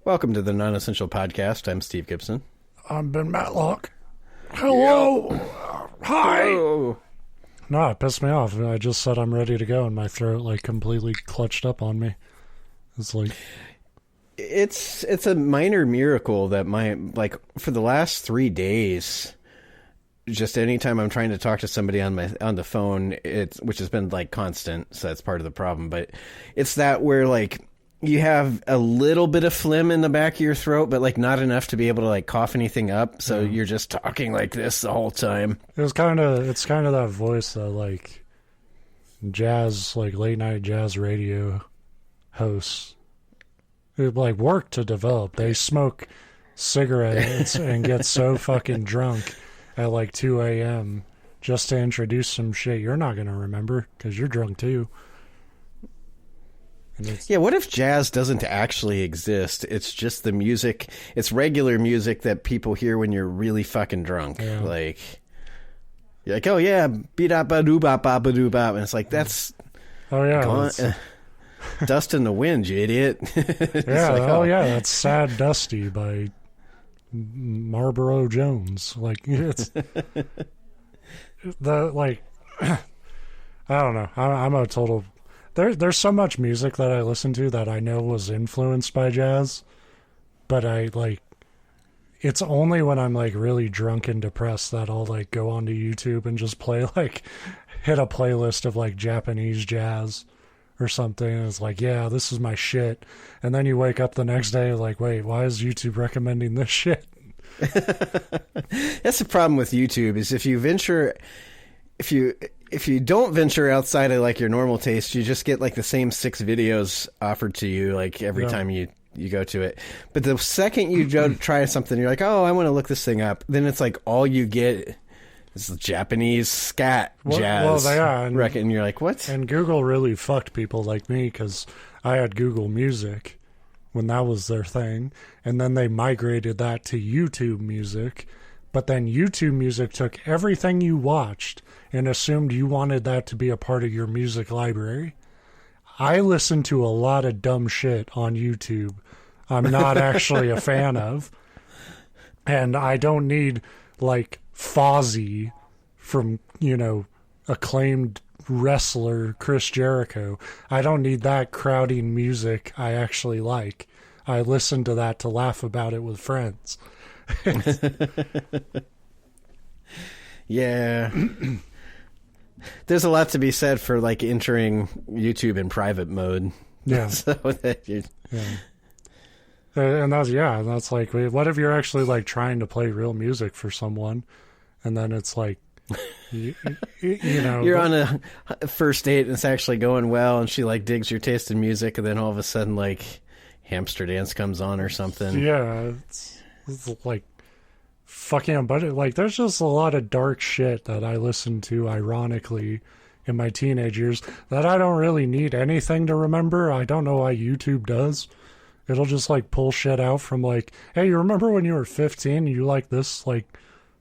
Welcome to the Non-Essential Podcast. I'm Steve Gibson. I'm Ben Matlock. Hello. Hi. Hello. No, it pissed me off. I just said I'm ready to go, and my throat like completely clutched up on me. It's like it's a minor miracle that for the last 3 days, just anytime I'm trying to talk to somebody on the phone, which has been like constant, so that's part of the problem. But it's that where like you have a little bit of phlegm in the back of your throat, but like not enough to be able to like cough anything up. So you're just talking like this the whole time. it's kind of that voice that like jazz, like late night jazz radio hosts. It like work to develop. They smoke cigarettes and get so fucking drunk at like 2 a.m. just to introduce some shit you're not gonna remember because you're drunk too. Yeah, what if jazz doesn't actually exist? It's just the music. It's regular music that people hear when you're really fucking drunk. Yeah. Like, you're like, oh yeah, beat up ba doo bop ba doo bop, and it's like that's Dust in the Wind, you idiot. Yeah, like, yeah, that's Sad Dusty by Marlboro Jones. Like it's the like I don't know. I'm a total. There's so much music that I listen to that I know was influenced by jazz, but it's only when I'm like really drunk and depressed that I'll like go onto YouTube and just hit a playlist of like Japanese jazz or something. And it's like, yeah, this is my shit. And then you wake up the next day like, wait, why is YouTube recommending this shit? That's the problem with YouTube is if you don't venture outside of like your normal taste, you just get like the same 6 videos offered to you like every time you go to it. But the second you go to try something, you're like, oh, I want to look this thing up. Then it's like all you get is Japanese scat jazz. Well, yeah, and you're like, what? And Google really fucked people like me because I had Google Music when that was their thing. And then they migrated that to YouTube Music. But then YouTube Music took everything you watched and assumed you wanted that to be a part of your music library. I listen to a lot of dumb shit on YouTube I'm not actually a fan of. And I don't need, like, Fozzy from, acclaimed wrestler Chris Jericho. I don't need that crowding music I actually like. I listen to that to laugh about it with friends. Yeah. There's a lot to be said for like entering YouTube in private mode. Yeah. So that and that's like, what if you're actually like trying to play real music for someone and then it's like you're on a first date and it's actually going well and she like digs your taste in music and then all of a sudden like Hamster Dance comes on or something. Yeah, it's like fucking, but like there's just a lot of dark shit that I listened to ironically in my teenage years that I don't really need anything to remember. I don't know why YouTube does. It'll just like pull shit out from like, hey, you remember when you were 15 and you like this like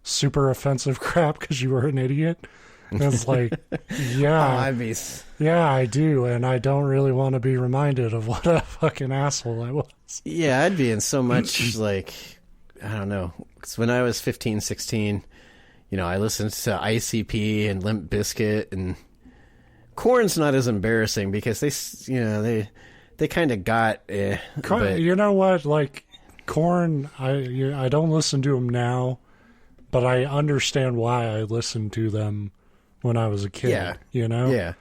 super offensive crap because you were an idiot? And it's like, yeah, yeah, I do, and I don't really want to be reminded of what a fucking asshole I was. Yeah, I'd be in so much like, I don't know, because when I was 15, 16, I listened to ICP and Limp Bizkit, and Korn's not as embarrassing because they kind of got but, you know what, like Korn, I don't listen to them now, but I understand why I listened to them when I was a kid. Yeah.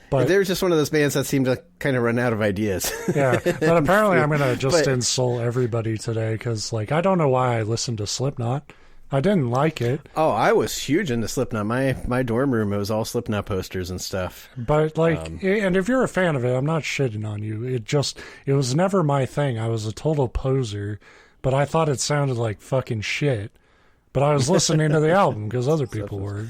But they're just one of those bands that seem to kind of run out of ideas. Yeah, but apparently I'm going to just insult everybody today because, like, I don't know why I listened to Slipknot. I didn't like it. Oh, I was huge into Slipknot. My dorm room, it was all Slipknot posters and stuff. But, like, and if you're a fan of it, I'm not shitting on you. It was never my thing. I was a total poser, but I thought it sounded like fucking shit. But I was listening to the album because other people were,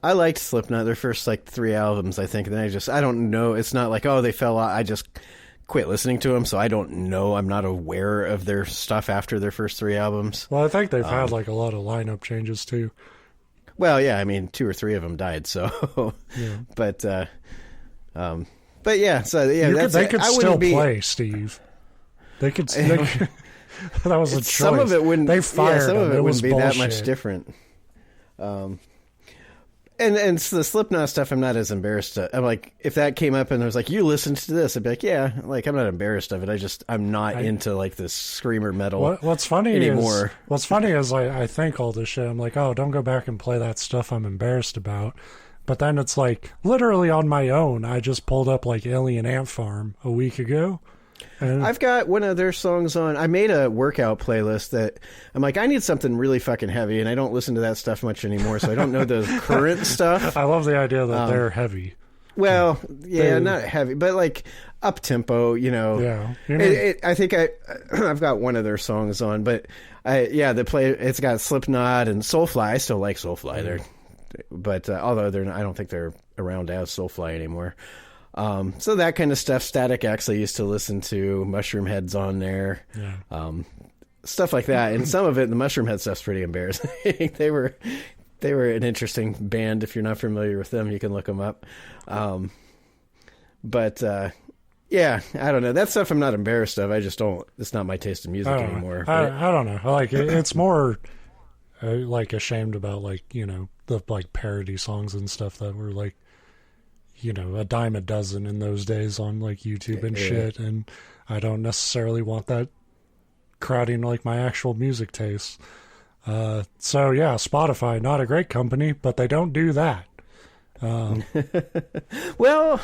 I liked Slipknot, their first, 3 albums, I think. And then I don't know. It's not like, oh, they fell out. I just quit listening to them, so I don't know. I'm not aware of their stuff after their first 3 albums. Well, I think they've had, a lot of lineup changes, too. Well, yeah, I mean, 2 or 3 of them died, so. Yeah. But yeah, so, yeah, they could still play, Steve. They could. That was a choice. Some of it wouldn't. They fired some of him. it wouldn't be bullshit. that much different. And the Slipknot stuff, I'm not as embarrassed. I'm like, if that came up and I was like, you listened to this, I'd be like, yeah, like I'm not embarrassed of it. I'm not into like this screamer metal. What's funny anymore. Is I think all this shit. I'm like, oh, don't go back and play that stuff I'm embarrassed about. But then it's like literally on my own. I just pulled up like Alien Ant Farm a week ago. And I've got one of their songs on. I made a workout playlist that I'm like, I need something really fucking heavy, and I don't listen to that stuff much anymore, so I don't know the current stuff. I love the idea that they're heavy. Well, yeah, not heavy, but like up tempo, you know. Yeah, I think I've got one of their songs on, but it's got Slipknot and Soulfly. I still like Soulfly, but although I don't think they're around as Soulfly anymore. So that kind of stuff. Static X I used to listen to. Mushroom Head's on there. Yeah. Stuff like that. And some of it, the Mushroom Head stuff's pretty embarrassing. They were an interesting band. If you're not familiar with them, you can look them up. Yeah, I don't know. That stuff I'm not embarrassed of. I just don't. It's not my taste of music anymore. I don't know. Like it's more like ashamed about like the like parody songs and stuff that were like a dime a dozen in those days on like YouTube and shit, and I don't necessarily want that crowding like my actual music tastes. So yeah, Spotify, not a great company, but they don't do that. Well,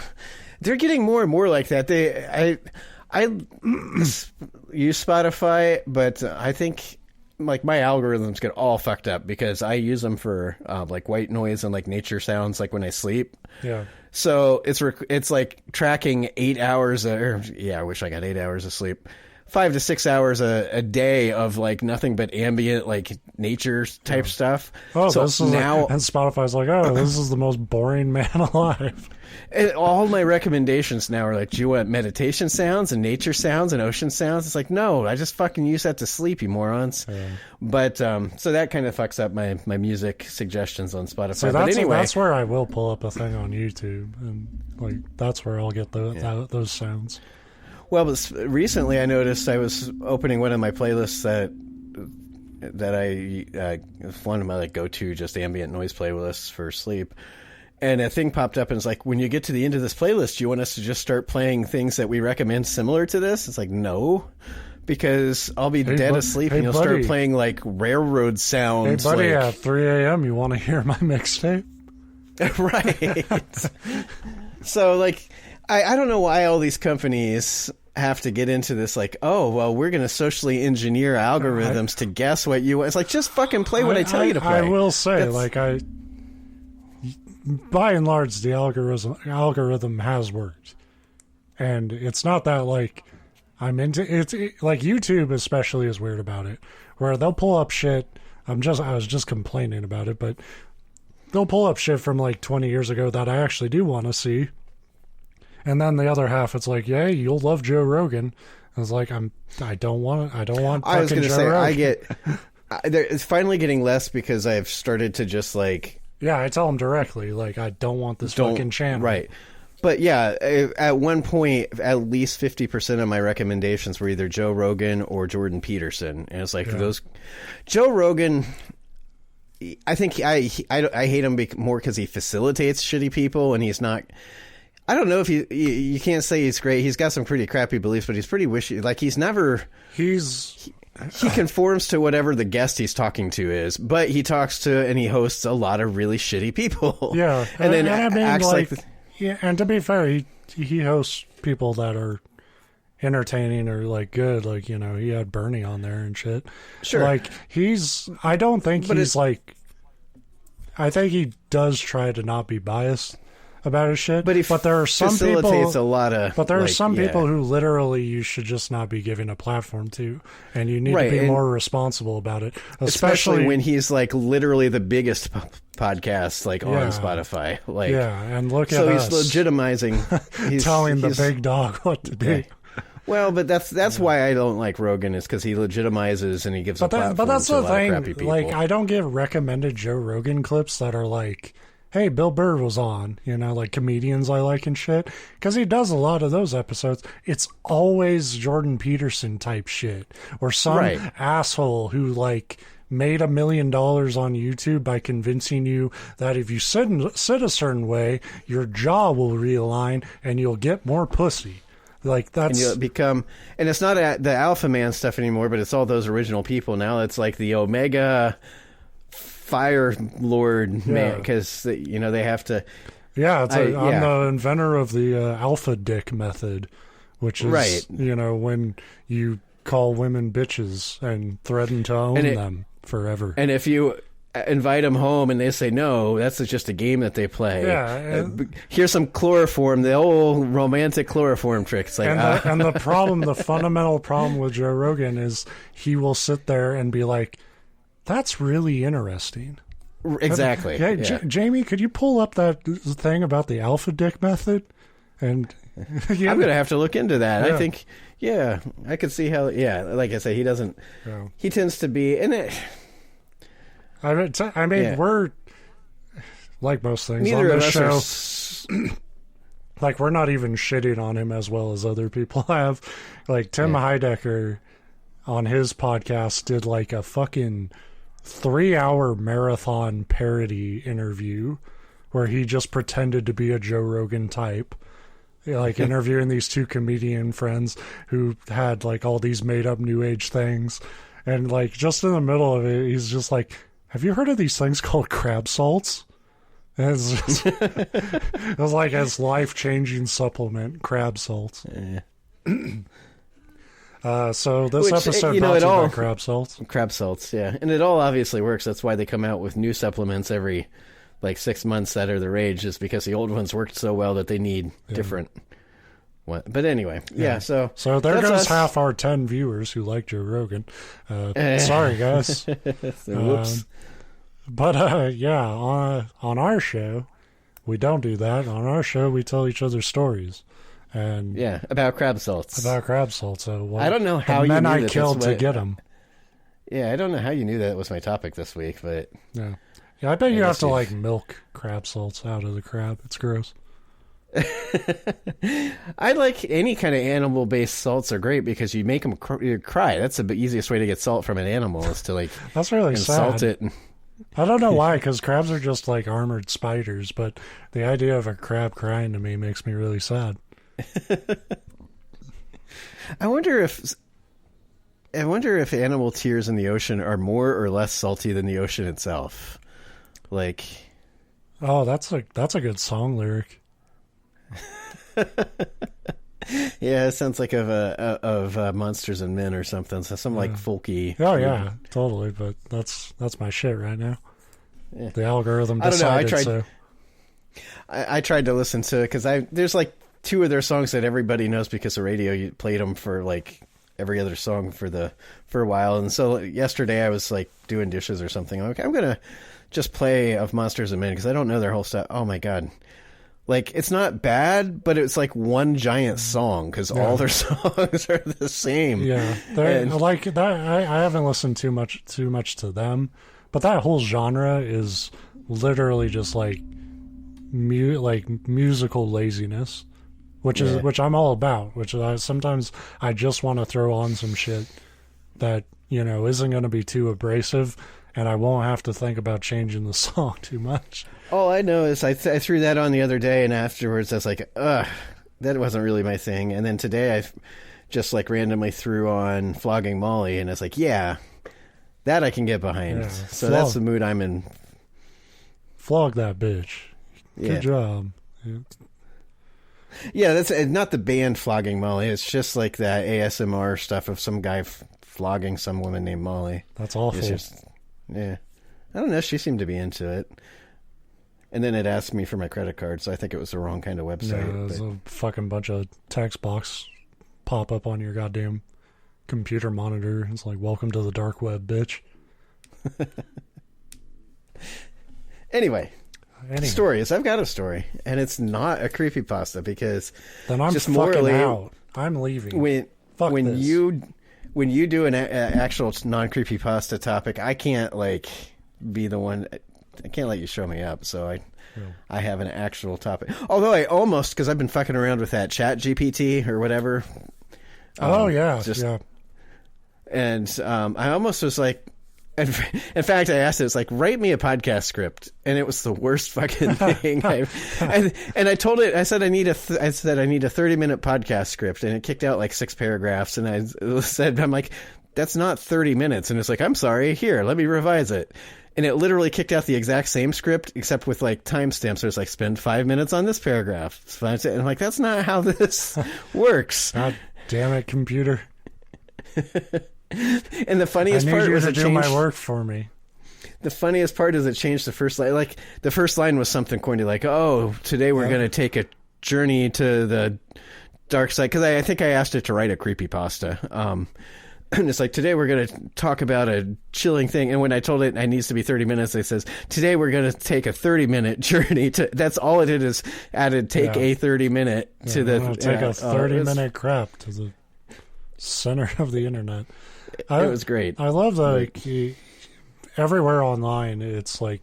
they're getting more and more like that. I use Spotify, but I think like my algorithms get all fucked up because I use them for like white noise and like nature sounds, like when I sleep. Yeah. So it's like tracking 8 hours, I wish I got 8 hours of sleep, 5 to 6 hours a day of like nothing but ambient like nature type stuff. Oh, so this is now and Spotify's like, oh, this is the most boring man alive. And all my recommendations now are like, do you want meditation sounds and nature sounds and ocean sounds? It's like, no, I just fucking use that to sleep, you morons. Yeah. But so that kind of fucks up my music suggestions on Spotify. So but anyway, that's where I will pull up a thing on YouTube, and like that's where I'll get those sounds. Well, but recently I noticed I was opening one of my playlists that I one of my like go-to just ambient noise playlists for sleep. And a thing popped up and it's like, when you get to the end of this playlist, do you want us to just start playing things that we recommend similar to this? It's like, no, because I'll be dead asleep and you'll start playing like railroad sounds. Hey, buddy, at 3 a.m., you want to hear my mixtape? Right. So, like, I don't know why all these companies have to get into this, like, oh, well, we're going to socially engineer algorithms to guess what you want. It's like, just fucking play what I tell you to play. I will say, by and large, the algorithm has worked, and it's not that like I'm into it. Like YouTube especially is weird about it, where they'll pull up shit. I was just complaining about it, but they'll pull up shit from like 20 years ago that I actually do want to see, and then the other half, it's like, yeah, you'll love Joe Rogan. I was like, I don't want. I was going to say, Rogan. It's finally getting less because I've started to just like. Yeah, I tell them directly, like, I don't want this fucking channel. Right. But yeah, at one point, at least 50% of my recommendations were either Joe Rogan or Jordan Peterson. And it's like, those... Joe Rogan, I think I hate him more because he facilitates shitty people, and he's not... I don't know if you can't say he's great. He's got some pretty crappy beliefs, but he's pretty wishy. Like, he's never... He conforms to whatever the guest he's talking to is, but he talks to and he hosts a lot of really shitty people. Yeah, and then acts like yeah. And to be fair, he hosts people that are entertaining or like good. Like he had Bernie on there and shit. Sure, like I don't think he's like. I think he does try to not be biased about his shit, but there are some people. A lot of, but there are some people who literally you should just not be giving a platform to, and you need to be more responsible about it. Especially when he's like literally the biggest podcast like on Spotify. Like, and look at us. So he's legitimizing, he's telling the big dog what to do. Well, but that's why I don't like Rogan, is because he legitimizes and he gives a platform to a lot of crappy people. Like, I don't get recommended Joe Rogan clips that are like hey, Bill Burr was on, like comedians I like and shit. Because he does a lot of those episodes. It's always Jordan Peterson type shit. Or some asshole who, like, made $1 million on YouTube by convincing you that if you sit a certain way, your jaw will realign and you'll get more pussy. Like, that's... And you'll become... And it's not the Alpha Man stuff anymore, but it's all those original people. Now it's like the Omega... Fire Lord man, because they have to. Yeah, I'm the inventor of the alpha dick method, which is when you call women bitches and threaten to own them forever. And if you invite them home and they say no, that's just a game that they play. Yeah, here's some chloroform, the old romantic chloroform trick. It's like, and the problem, the fundamental problem with Joe Rogan is he will sit there and be like, that's really interesting. Exactly. Yeah, Jamie, could you pull up that thing about the alpha dick method? And I'm going to have to look into that. Yeah. I think, I could see how. Yeah, like I say, he doesn't. Yeah. He tends to be in it. I mean, we're like most things Neither on of this us show. Like, we're not even shitting on him as well as other people have. Like Tim Heidecker on his podcast did like a fucking 3-hour marathon parody interview where he just pretended to be a Joe Rogan type, like interviewing these two comedian friends who had like all these made up new age things. And like just in the middle of it, he's just like, have you heard of these things called crab salts? And it's just, it was like his life-changing supplement, crab salts. So this episode brought to you by crab salts. Crab salts, yeah. And it all obviously works. That's why they come out with new supplements every, 6 months that are the rage, is because the old ones worked so well that they need different... But anyway, so there goes us. Half our 10 viewers who like Joe Rogan. Sorry, guys. Whoops. But on our show, we don't do that. On our show, we tell each other stories. And about crab salts. So I don't know how you knew that I killed to get them. Yeah, I don't know how you knew that was my topic this week, but yeah, I bet you have to milk crab salts out of the crab. It's gross. I like any kind of animal-based salts are great because you make them cry. That's the easiest way to get salt from an animal is to that's really salt sad. It. I don't know why, because crabs are just like armored spiders, but the idea of a crab crying to me makes me really sad. I wonder if animal tears in the ocean are more or less salty than the ocean itself. Oh, that's a good song lyric. Yeah, it sounds like of Monsters and Men or something. So some folky. Oh yeah, totally. But that's my shit right now. Yeah. The algorithm decided so. I tried to listen to it because there's two of their songs that everybody knows because the radio played them for every other song for a while. And so yesterday I was doing dishes or something. Okay, I'm gonna just play of Monsters and Men because I don't know their whole stuff. Oh my god. It's not bad, but it's one giant song because all their songs are the same. Yeah, that. I haven't listened too much to them, but that whole genre is literally just musical laziness, which I'm all about. Which sometimes I just want to throw on some shit that isn't going to be too abrasive, and I won't have to think about changing the song too much. All I know is I threw that on the other day, and afterwards I was like, ugh, that wasn't really my thing. And then today I just randomly threw on Flogging Molly, and it's that I can get behind. Yeah, so that's the mood I'm in. Flog that bitch. Good job. Yeah, that's not the band Flogging Molly. It's just that ASMR stuff of some guy flogging some woman named Molly. That's awful. I don't know. She seemed to be into it. And then it asked me for my credit card, so I think it was the wrong kind of website. Yeah, there's a fucking bunch of text box pop up on your goddamn computer monitor. It's welcome to the dark web, bitch. Anyway. Stories. I've got a story, and it's not a creepypasta because then I'm just fucking out. I'm leaving. When you do an actual non-creepypasta topic, I can't be the one. can't let you show me up. So I have an actual topic. Although I almost, because I've been fucking around with that Chat GPT or whatever. Yeah. And I almost was like, in fact, I asked it, it's like, write me a podcast script, and it was the worst fucking thing. And I told it, I said I need a 30-minute podcast script, and it kicked out like 6 paragraphs, and I said, I'm like, that's not 30 minutes, and it's like, I'm sorry, here, let me revise it. And it literally kicked out the exact same script, except with like timestamps. So it's like, spend 5 minutes on this paragraph. And I'm like, that's not how this works. God damn it, computer. And the funniest part was it changed my work for me. The funniest part is it changed the first line. Like the first line was something corny, like, "Oh, today we're going to take a journey to the dark side." Because I think I asked it to write a creepypasta. And it's like, today we're going to talk about a chilling thing. And when I told it it needs to be 30 minutes, it says, today we're going to take a 30-minute journey to. That's all it did is added a 30-minute to the. Take a 30-minute crap to the center of the internet. It was great. I love everywhere online. It's like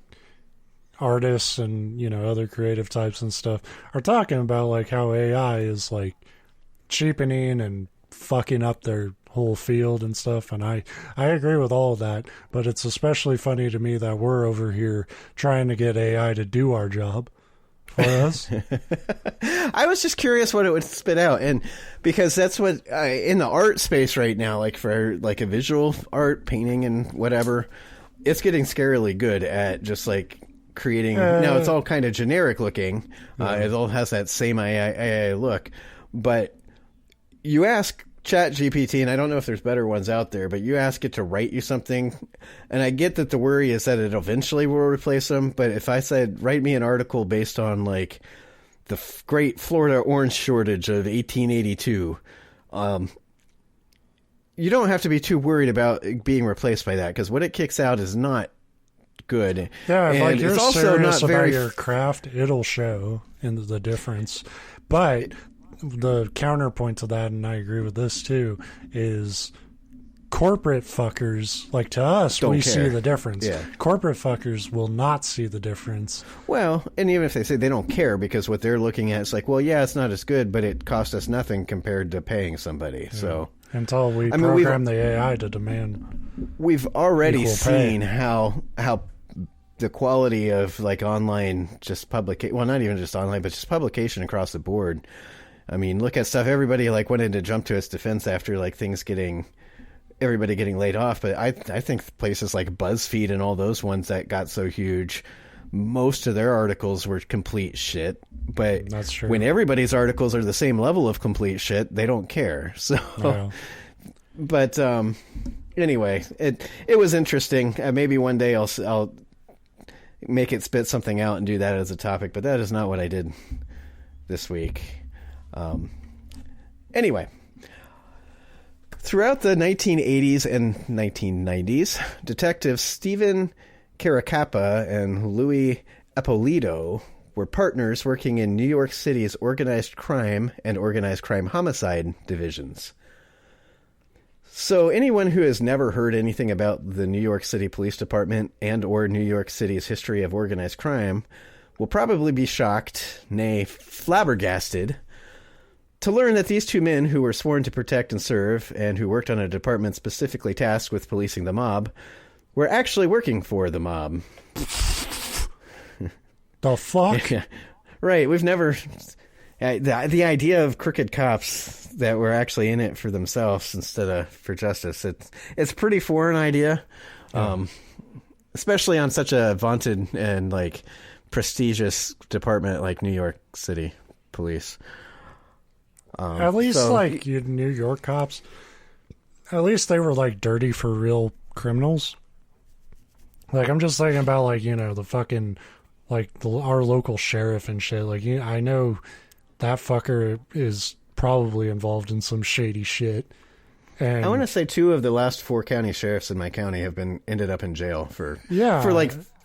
artists and other creative types and stuff are talking about like how AI is like cheapening and fucking up their whole field and stuff. And I agree with all of that. But it's especially funny to me that we're over here trying to get AI to do our job for us. I was just curious what it would spit out, and because that's what in the art space right now, like for like a visual art, painting and whatever, it's getting scarily good at just like creating. Now it's all kind of generic looking. It all has that same AI look, but you ask Chat GPT, and I don't know if there's better ones out there, but you ask it to write you something, and I get that the worry is that it eventually will replace them, but if I said, write me an article based on, like, the great Florida orange shortage of 1882, you don't have to be too worried about being replaced by that, because what it kicks out is not good. Yeah, if like you're also serious not about your craft, it'll show in the difference. But the counterpoint to that, and I agree with this too, is corporate fuckers, like to us, we see the difference. Yeah. Corporate fuckers will not see the difference. Well, and even if they say they don't care, because what they're looking at is like, well, yeah, it's not as good, but it cost us nothing compared to paying somebody. Yeah. So until we program the AI to demand, we've already seen how the quality of like online just publication, well, not even just online, but just publication across the board. I mean, look at stuff. Everybody like wanted to jump to its defense after like everybody getting laid off. But I think places like BuzzFeed and all those ones that got so huge, most of their articles were complete shit. But that's true. When everybody's articles are the same level of complete shit, they don't care. So, no. But anyway, it was interesting. Maybe one day I'll make it spit something out and do that as a topic. But that is not what I did this week. Anyway, throughout the 1980s and 1990s, detectives Stephen Caracappa and Louis Eppolito were partners working in New York City's organized crime and organized crime homicide divisions. So anyone who has never heard anything about the New York City Police Department and or New York City's history of organized crime will probably be shocked, nay, flabbergasted, to learn that these two men who were sworn to protect and serve and who worked on a department specifically tasked with policing the mob were actually working for the mob. The fuck? Yeah, right. We've never... The idea of crooked cops that were actually in it for themselves instead of for justice, it's a pretty foreign idea, especially on such a vaunted and like prestigious department like New York City Police. At least like New York cops, at least they were like dirty for real criminals. Like I'm just thinking about like, the fucking like our local sheriff and shit. Like I know that fucker is probably involved in some shady shit. And I want to say 2 of the last 4 county sheriffs in my county have ended up in jail for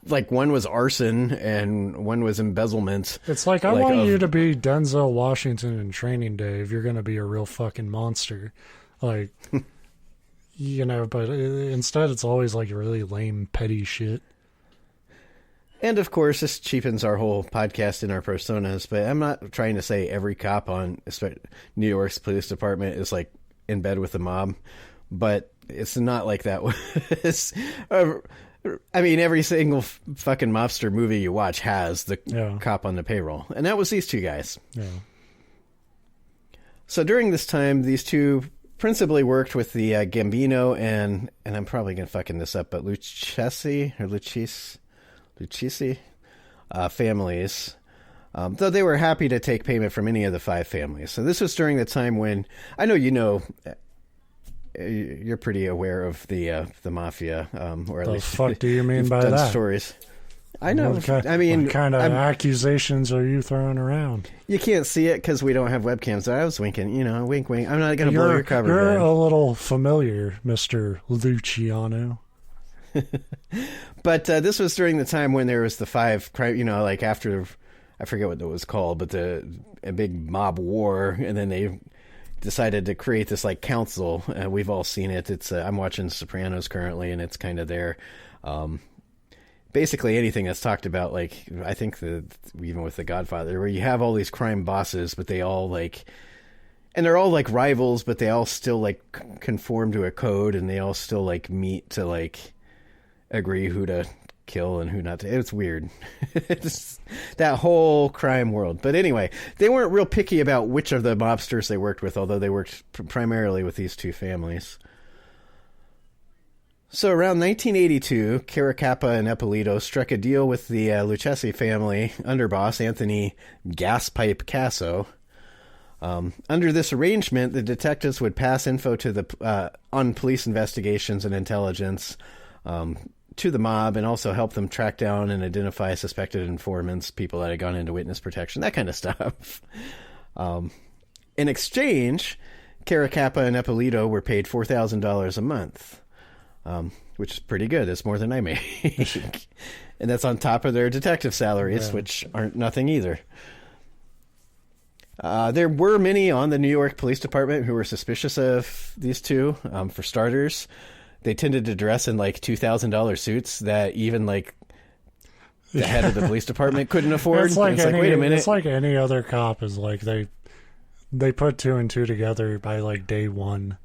like one was arson and one was embezzlement. It's like I want you to be Denzel Washington in Training Day if you're going to be a real fucking monster. Like, but instead it's always like really lame, petty shit. And of course, this cheapens our whole podcast in our personas, but I'm not trying to say every cop on New York's police department is like in bed with the mob, but it's not like that. I mean, every single fucking mobster movie you watch has the cop on the payroll, and that was these two guys. Yeah. So during this time, these two principally worked with the Gambino and I'm probably going to fucking this up, but Lucchesi families, though they were happy to take payment from any of the 5 families. So this was during the time when, I know you're pretty aware of the mafia, or at the least fuck do you mean by done that? Stories. I know. What what kind of accusations are you throwing around? You can't see it because we don't have webcams. I was winking, wink, wink. I'm not going to blow your cover. You're a little familiar, Mr. Luciano. But this was during the time when there was the 5, like after, I forget what it was called, but a big mob war, and then they decided to create this like council. We've all seen it. It's I'm watching Sopranos currently, and it's kind of there. Basically anything that's talked about, like I think even with The Godfather, where you have all these crime bosses, but they all and they're all like rivals, but they all still like conform to a code, and they all still like meet to like agree who to kill and who not to. It's weird. It's that whole crime world. But anyway, they weren't real picky about which of the mobsters they worked with, although they worked primarily with these 2 families. So around 1982, Caracappa and Eppolito struck a deal with the Lucchesi family underboss, Anthony Gaspipe Casso. Under this arrangement, the detectives would pass info to on police investigations and intelligence to the mob, and also help them track down and identify suspected informants, people that had gone into witness protection, that kind of stuff. In exchange, Caracappa and Eppolito were paid $4,000 a month. Which is pretty good. That's more than I make. And that's on top of their detective salaries, which aren't nothing either. There were many on the New York Police Department who were suspicious of these two. For starters, they tended to dress in like $2,000 suits that even like the head of the police department couldn't afford. It's like, wait a minute. It's like any other cop is like they put 2 and 2 together by like day 1.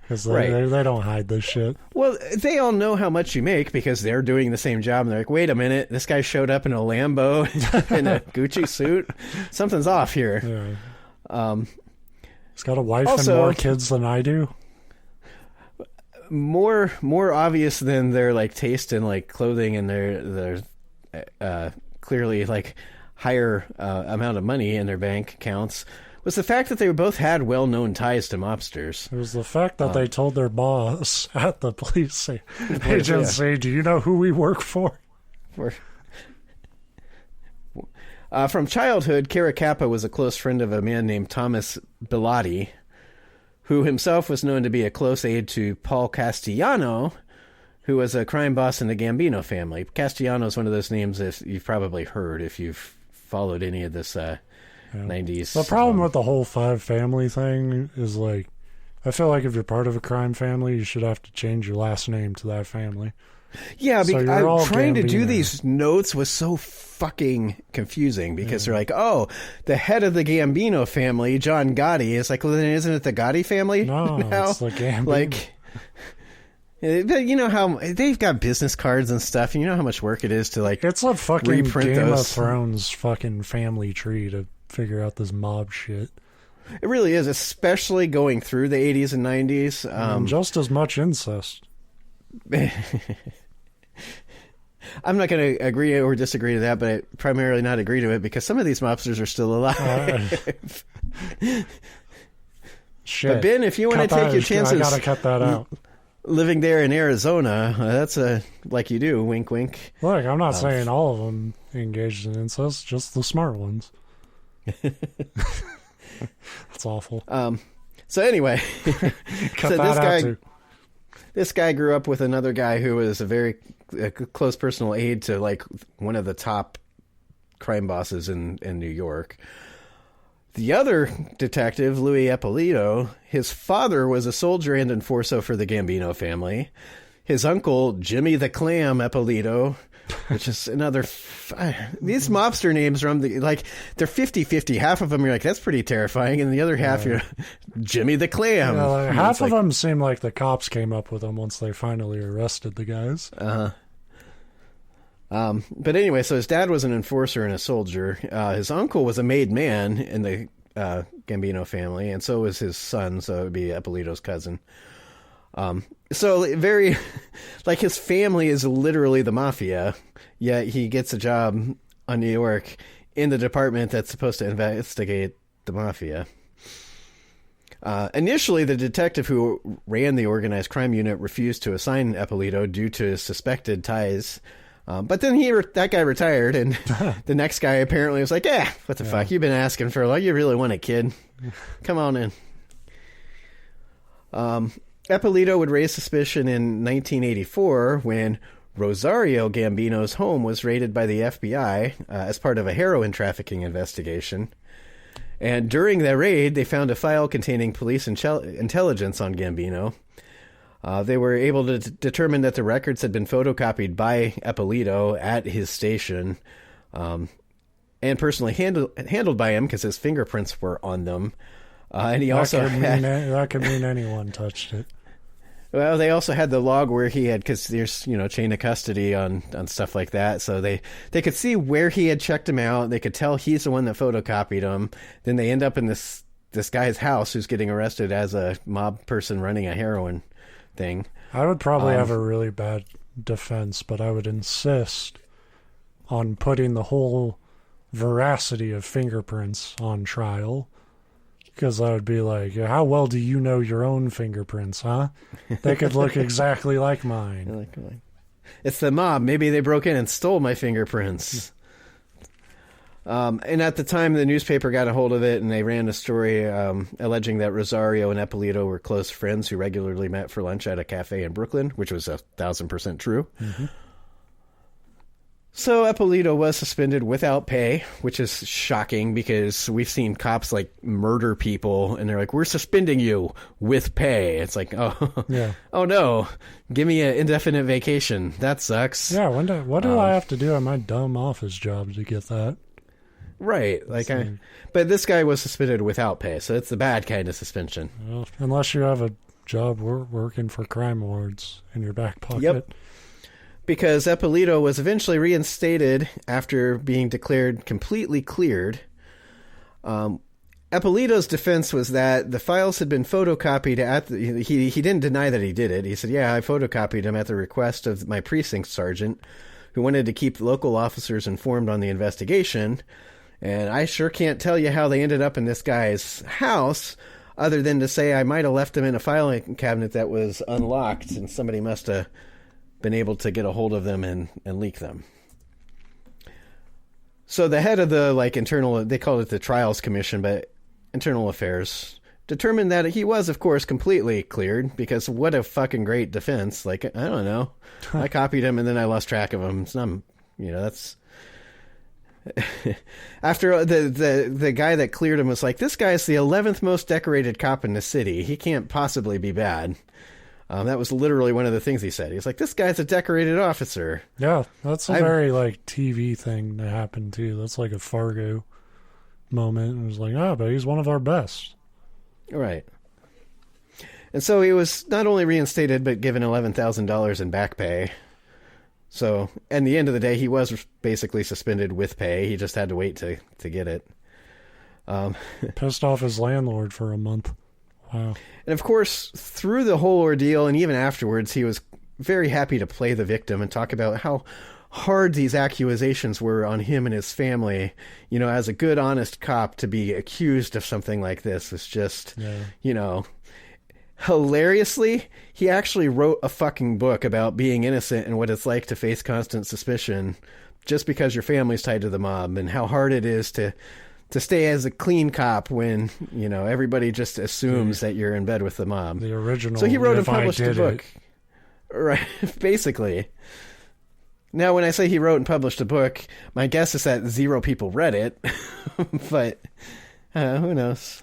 Because they don't hide this shit. Well, they all know how much you make because they're doing the same job. And they're like, wait a minute, this guy showed up in a Lambo in a Gucci suit. Something's off here. Yeah. He's got a wife and more kids than I do. More obvious than their like taste in like clothing and their clearly like higher amount of money in their bank accounts was the fact that they both had well-known ties to mobsters. It was the fact that they told their boss at the police agency, do you know who we work for? From childhood, Caracappa was a close friend of a man named Thomas Bilotti, who himself was known to be a close aide to Paul Castellano, who was a crime boss in the Gambino family. Castellano is one of those names that you've probably heard if you've followed any of this 90s. The problem with the whole 5 family thing is like, I feel like if you're part of a crime family, you should have to change your last name to that family. Yeah, so I'm trying to do these notes was so fucking confusing because they're like, oh, the head of the Gambino family, John Gotti, is like, well, then isn't it the Gotti family? No, now? It's the Gambino. Like, but you know how they've got business cards and stuff, and you know how much work it is to like it's a fucking reprint Game those. of Thrones fucking family tree to figure out this mob shit. It really is, especially going through the 80s and 90s. And just as much incest. I'm not going to agree or disagree to that, but I primarily not agree to it because some of these mobsters are still alive. Shit. But Ben, if you want to take your chances, I gotta cut that out. Living there in Arizona, that's like you do, wink, wink. Look, I'm not saying all of them engaged in incest, just the smart ones. That's awful. So anyway, cut that out too. This guy grew up with another guy who was a close personal aide to like one of the top crime bosses in New York. The other detective, Louis Eppolito, his father was a soldier and enforcer for the Gambino family. His uncle, Jimmy the Clam Eppolito, which is another... these mobster names are they're 50-50. Half of them you're like, that's pretty terrifying, and the other half you're Jimmy the Clam. Yeah, like, half of them seem like the cops came up with them once they finally arrested the guys. But anyway, so his dad was an enforcer and a soldier. His uncle was a made man in the Gambino family, and so was his son, so it would be Eppolito's cousin. So very, like, his family is literally the mafia, yet he gets a job on New York in the department that's supposed to investigate the mafia. Initially, the detective who ran the organized crime unit refused to assign Eppolito due to his suspected ties. But then that guy retired, and the next guy apparently was like, what the fuck? You've been asking for a while. You really want it, kid. Come on in. Eppolito would raise suspicion in 1984 when Rosario Gambino's home was raided by the FBI as part of a heroin trafficking investigation. And during that raid, they found a file containing police intelligence on Gambino. They were able to determine that the records had been photocopied by Eppolito at his station, and personally handled by him because his fingerprints were on them. And he that could mean anyone touched it. Well, they also had the log where he had, because there's, chain of custody on stuff like that. So they could see where he had checked him out. They could tell he's the one that photocopied him. Then they end up in this guy's house who's getting arrested as a mob person running a heroin thing. I would probably have a really bad defense, but I would insist on putting the whole veracity of fingerprints on trial. Because I would be like, how well do you know your own fingerprints, huh? They could look exactly like mine. It's the mob. Maybe they broke in and stole my fingerprints. And at the time, the newspaper got a hold of it, and they ran a story alleging that Rosario and Eppolito were close friends who regularly met for lunch at a cafe in Brooklyn, which was 1,000% true. Mm-hmm. So Eppolito was suspended without pay, which is shocking because we've seen cops murder people and they're like, we're suspending you with pay. It's like, oh no, give me an indefinite vacation. That sucks. Yeah. What do I have to do at my dumb office job to get that? Right. But this guy was suspended without pay. So it's the bad kind of suspension. Well, unless you have a job working for crime lords in your back pocket. Yep. Because Eppolito was eventually reinstated after being declared completely cleared. Eppolito's defense was that the files had been photocopied he didn't deny that he did it. He said, I photocopied them at the request of my precinct sergeant, who wanted to keep local officers informed on the investigation. And I sure can't tell you how they ended up in this guy's house, other than to say I might have left them in a filing cabinet that was unlocked, and somebody must have been able to get a hold of them and leak them. So the head of the internal, they called it the Trials Commission, but Internal Affairs, determined that he was, of course, completely cleared, because what a fucking great defense. I don't know. I copied him and then I lost track of him. That's... After the guy that cleared him was like, this guy's the 11th most decorated cop in the city. He can't possibly be bad. That was literally one of the things he said. He's like, this guy's a decorated officer. Yeah, that's a very TV thing that happened too. That's like a Fargo moment. It was like, but he's one of our best. Right. And so he was not only reinstated, but given $11,000 in back pay. So, at the end of the day, he was basically suspended with pay. He just had to wait to get it. Pissed off his landlord for a month. Wow. And of course, through the whole ordeal and even afterwards, he was very happy to play the victim and talk about how hard these accusations were on him and his family. As a good, honest cop, to be accused of something like this was just, hilariously, he actually wrote a fucking book about being innocent and what it's like to face constant suspicion just because your family's tied to the mob, and how hard it is to stay as a clean cop when, everybody just assumes that you're in bed with the mob. The original. So he wrote and published a book. Right, basically. Now, when I say he wrote and published a book, my guess is that 0 people read it. But who knows?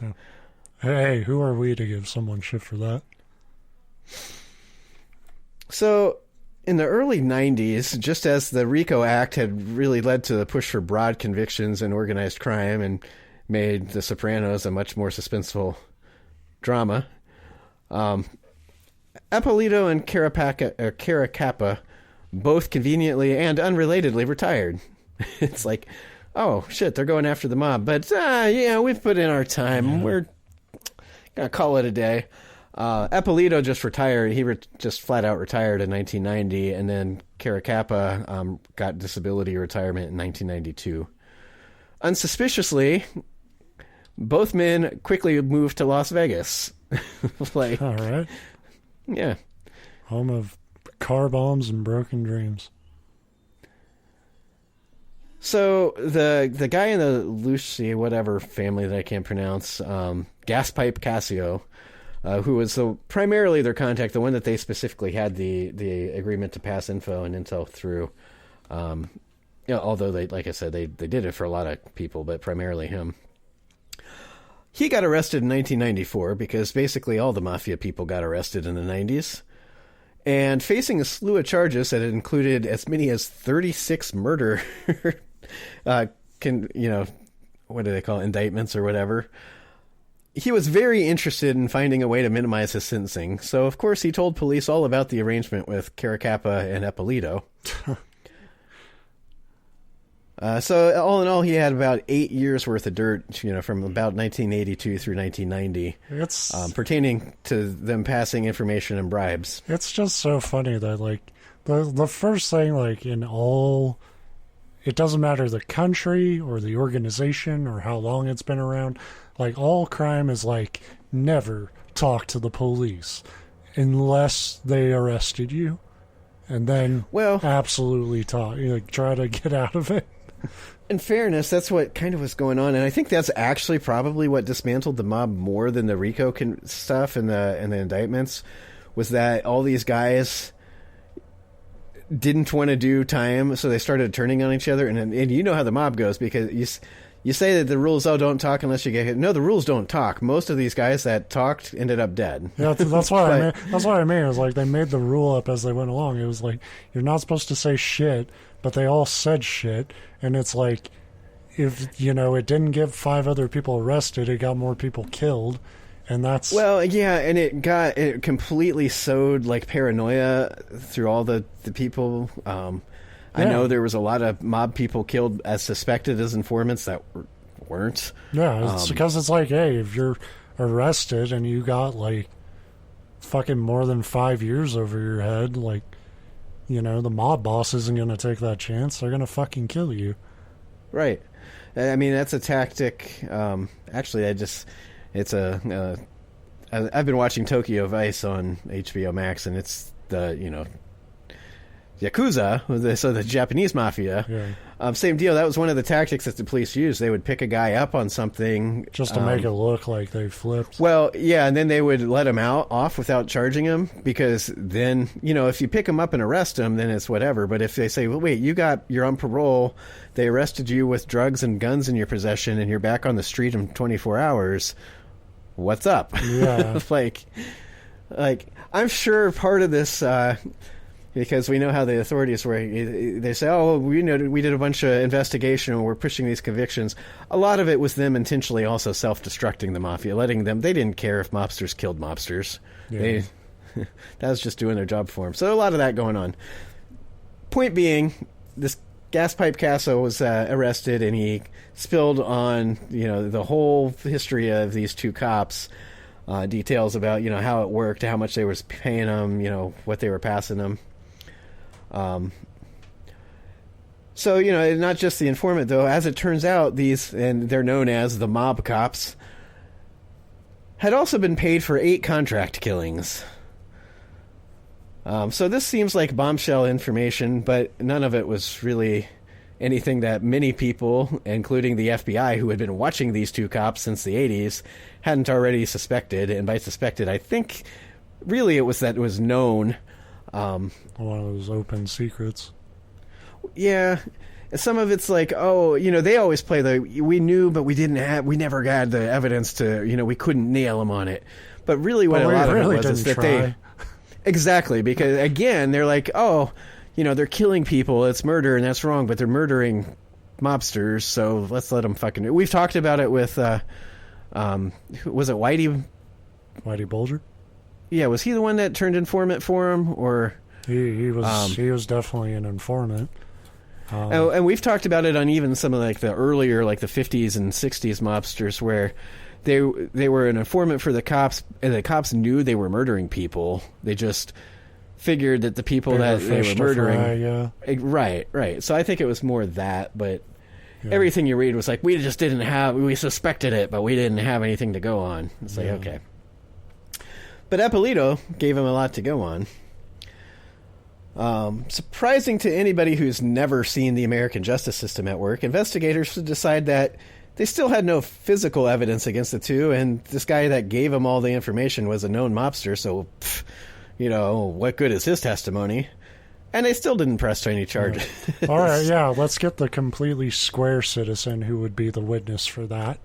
Hey, who are we to give someone shit for that? So in the early 90s, just as the RICO Act had really led to the push for broad convictions and organized crime and made The Sopranos a much more suspenseful drama, Eppolito and Caracappa both conveniently and unrelatedly retired. It's like, oh, shit, they're going after the mob. But, yeah, we've put in our time. Yeah. We're going to call it a day. Eppolito just retired. He just flat out retired in 1990, and then Caracappa got disability retirement in 1992. Unsuspiciously, both men quickly moved to Las Vegas. Like, all right. Yeah. Home of car bombs and broken dreams. So the guy in the Lucy whatever family that I can't pronounce, Gaspipe Casio, who was primarily their contact, the one that they specifically had the agreement to pass info and intel through. Although they, like I said, they did it for a lot of people, but primarily him. He got arrested in 1994 because basically all the mafia people got arrested in the 90s. And facing a slew of charges that included as many as 36 murder, what do they call it, indictments or whatever. He was very interested in finding a way to minimize his sentencing. So, of course, he told police all about the arrangement with Caracappa and Eppolito. So all in all, he had about 8 years worth of dirt, from about 1982 through 1990, pertaining to them passing information and bribes. It's just so funny that, like, the first thing, like, in all, it doesn't matter the country or the organization or how long it's been around, like, all crime is, like, never talk to the police unless they arrested you, and then absolutely try to get out of it. In fairness, that's what kind of was going on, and I think that's actually probably what dismantled the mob more than the RICO stuff and the indictments, was that all these guys didn't want to do time, so they started turning on each other, and you know how the mob goes, because you say that the rules, don't talk unless you get hit. No, the rules don't talk. Most of these guys that talked ended up dead. Yeah, that's what I mean. That's what I mean. It was like they made the rule up as they went along. It was like, you're not supposed to say shit, but they all said shit, and it's like, if, it didn't get 5 other people arrested, it got more people killed, and that's... Well, yeah, and it completely sowed, like, paranoia through all the people. I know there was a lot of mob people killed as suspected as informants that weren't. Yeah, it's because it's like, hey, if you're arrested and you got, like, fucking more than 5 years over your head, like, the mob boss isn't going to take that chance. They're going to fucking kill you. Right. I mean, that's a tactic. Actually, I've been watching Tokyo Vice on HBO Max, and it's the, Yakuza, so the Japanese mafia. Yeah. Same deal. That was one of the tactics that the police used. They would pick a guy up on something. Just to make it look like they flipped. Well, yeah, and then they would let him off without charging him, because then, if you pick him up and arrest him, then it's whatever. But if they say, well, wait, you're on parole, they arrested you with drugs and guns in your possession, and you're back on the street in 24 hours, what's up? Yeah. like, I'm sure part of this... because we know how the authorities were. They say, we did a bunch of investigation and we're pushing these convictions. A lot of it was them intentionally also self-destructing the mafia, letting them... They didn't care if mobsters killed mobsters. Yeah. That was just doing their job for them. So a lot of that going on. Point being, this Gaspipe Casso was arrested, and he spilled on, the whole history of these 2 cops, details about, how it worked, how much they were paying them, what they were passing them. So, not just the informant, though. As it turns out, and they're known as the mob cops, had also been paid for 8 contract killings. So this seems like bombshell information, but none of it was really anything that many people, including the FBI, who had been watching these 2 cops since the 80s, hadn't already suspected. And by suspected, I think really it was that it was known. One of those open secrets. Yeah. Some of it's like, they always play we knew, but we never had the evidence to, we couldn't nail them on it. But really what a lot of it was is that Exactly, because again, they're like, oh, they're killing people, it's murder, and that's wrong, but they're murdering mobsters, so let's let them fucking do it. We've talked about it with, was it Whitey? Whitey Bulger? Yeah, was he the one that turned informant for him, or... He was definitely an informant. And we've talked about it on even some of like the earlier, like the 50s and 60s mobsters, where they were an informant for the cops, and the cops knew they were murdering people. They just figured that the people that they were murdering... Right. So I think it was more that, but everything you read was like, we suspected it, but we didn't have anything to go on. It's like, okay. But Eppolito gave him a lot to go on. Surprising to anybody who's never seen the American justice system at work, investigators decide that they still had no physical evidence against the two, and this guy that gave them all the information was a known mobster, so, what good is his testimony? And they still didn't press any charges. All right, let's get the completely square citizen who would be the witness for that.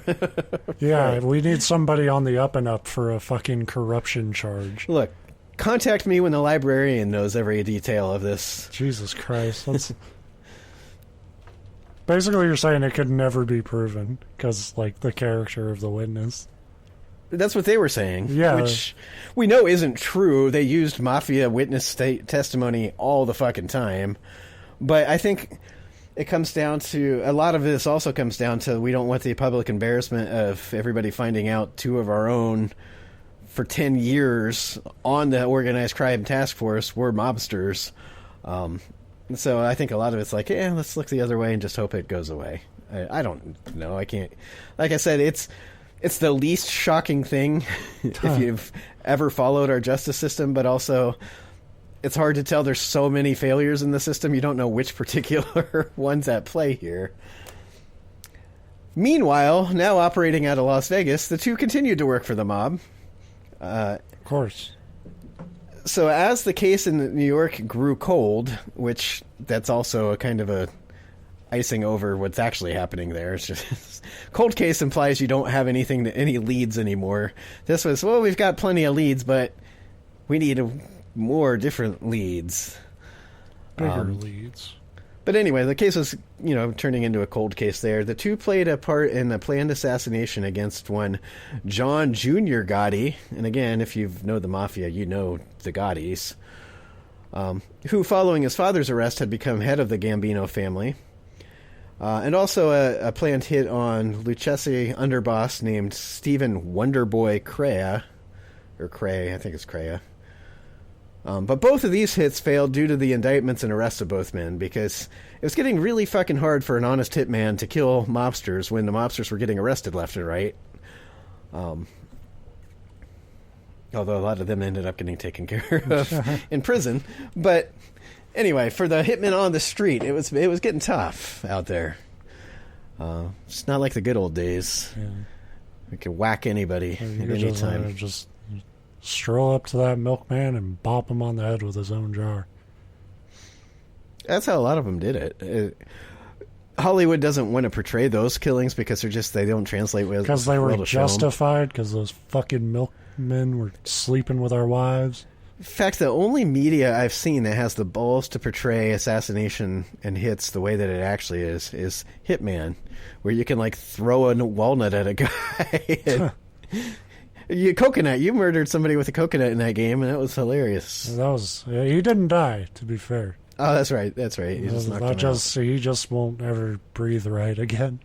Right. We need somebody on the up and up for a fucking corruption charge. Look, contact me when the librarian knows every detail of this. Jesus Christ. Basically, you're saying it could never be proven because, the character of the witness. That's what they were saying. Yeah. Which we know isn't true. They used mafia witness testimony all the fucking time. But I think it comes down to... A lot of this also comes down to we don't want the public embarrassment of everybody finding out two of our own... for 10 years on the organized crime task force were mobsters. So I think a lot of it's like, let's look the other way and just hope it goes away. I don't know. I can't. Like I said, it's the least shocking thing if you've ever followed our justice system, but also it's hard to tell. There's so many failures in the system. You don't know which particular one's at play here. Meanwhile, now operating out of Las Vegas, the two continued to work for the mob. Of course. So as the case in New York grew cold, which that's also a kind of a icing over what's actually happening there. It's just cold case implies you don't have any leads anymore. This was, we've got plenty of leads, but we need more different leads. Bigger leads. But anyway, the case was, turning into a cold case there. The two played a part in a planned assassination against one John Jr. Gotti. And again, if you know the mafia, you know the Gottis. Who, following his father's arrest, had become head of the Gambino family. And also a planned hit on Lucchese underboss named Stephen Wonderboy Crea. Or Cray, I think it's Crea. But both of these hits failed due to the indictments and arrests of both men, because it was getting really fucking hard for an honest hitman to kill mobsters when the mobsters were getting arrested left and right. Although a lot of them ended up getting taken care of in prison. But anyway, for the hitmen on the street, it was getting tough out there. It's not like the good old days. Yeah. We could whack anybody at any time. Just stroll up to that milkman and bop him on the head with his own jar. That's how a lot of them did it. Hollywood doesn't want to portray those killings because they don't translate well. Because they were justified, because those fucking milkmen were sleeping with our wives. In fact, the only media I've seen that has the balls to portray assassination and hits the way that it actually is Hitman, where you can throw a walnut at a guy. Coconut, you murdered somebody with a coconut in that game, and that was hilarious. He didn't die, to be fair. Oh, that's right. He just won't ever breathe right again.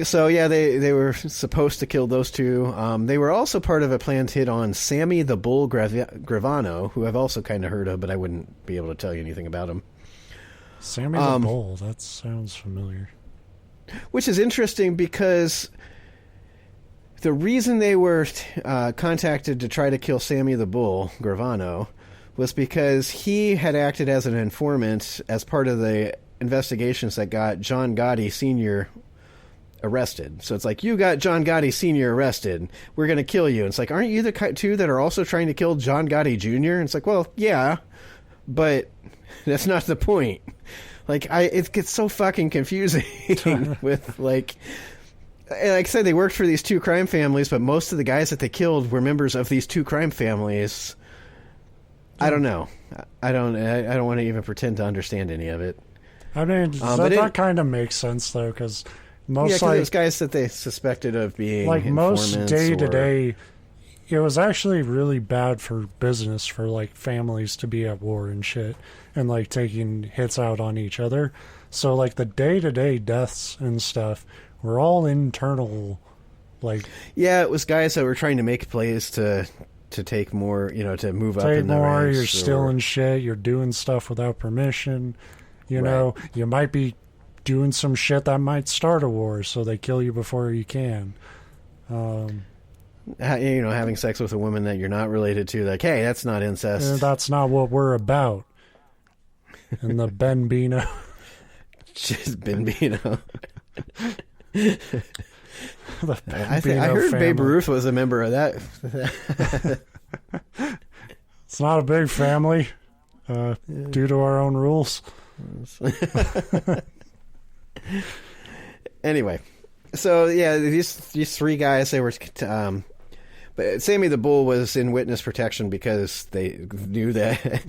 So yeah, they were supposed to kill those two. They were also part of a planned hit on Sammy the Bull Gravano, who I've also kind of heard of, but I wouldn't be able to tell you anything about him. Sammy the Bull, that sounds familiar. Which is interesting because the reason they were contacted to try to kill Sammy the Bull Gravano was because he had acted as an informant as part of the investigations that got John Gotti Sr. arrested. So it's like, you got John Gotti Sr. arrested. We're going to kill you. And it's like, aren't you the two that are also trying to kill John Gotti Jr.? And it's like, well, yeah, but that's not the point. It gets so fucking confusing with like I said, they worked for these two crime families, but most of the guys that they killed were members of these two crime families. I don't know. I don't want to even pretend to understand any of it. I mean, that kind of makes sense though, because most those guys that they suspected of being like most day to or... day, it was actually really bad for business for like families to be at war and shit, and like taking hits out on each other. So like the day to day deaths and stuff were all internal. Like, yeah, it was guys that were trying to make plays to take more, to move up in the ranks. You're stealing shit. You're doing stuff without permission. You know, you might be doing some shit that might start a war, so they kill you before you can. Having sex with a woman that you're not related to, like, hey, that's not incest. That's not what we're about. And the Ben Bino. Just Ben Bino. I family. heard Babe Ruth was a member of that. It's not a big family, due to our own rules. Anyway, so yeah, these three guys, they were, but Sammy the Bull was in witness protection because they knew that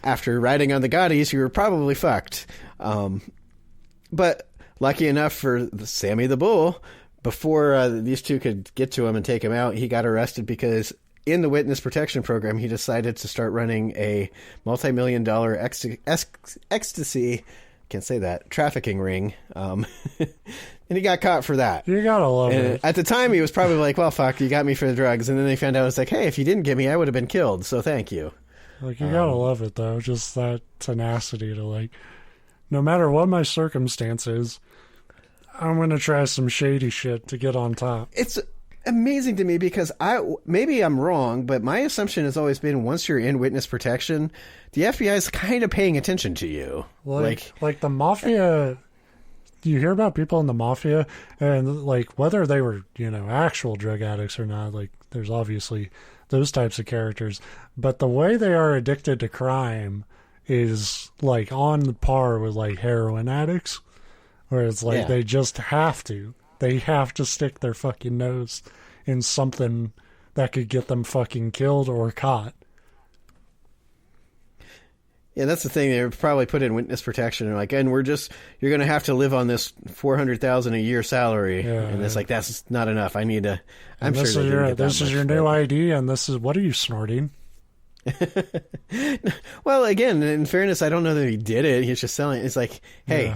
after riding on the Gaudis, you were probably fucked. But lucky enough for Sammy the Bull, before these two could get to him and take him out, he got arrested because in the witness protection program, he decided to start running a multi-million-dollar ecstasy, can't say that, trafficking ring. And he got caught for that. You gotta love it. At the time, he was probably like, well, fuck, you got me for the drugs. And then they found out, it's like, hey, if you didn't get me, I would have been killed. So thank you. Like, you gotta love it, though. Just that tenacity to, like, no matter what my circumstances, I'm gonna try some shady shit to get on top. It's amazing to me because maybe I'm wrong, but my assumption has always been once you're in witness protection, the FBI is kind of paying attention to you. Like the mafia, you hear about people in the mafia and like whether they were, actual drug addicts or not, like there's obviously those types of characters, but the way they are addicted to crime is like on par with like heroin addicts, where it's like they just have to. They have to stick their fucking nose in something that could get them fucking killed or caught. Yeah, that's the thing. They would probably put in witness protection and like, and you're going to have to live on this $400,000 a year salary. Yeah, and it's like, that's not enough. I need to, I'm sure this is your new ID and this is, what are you snorting? Well, again, in fairness, I don't know that he did it. He's just selling it. It's like, hey,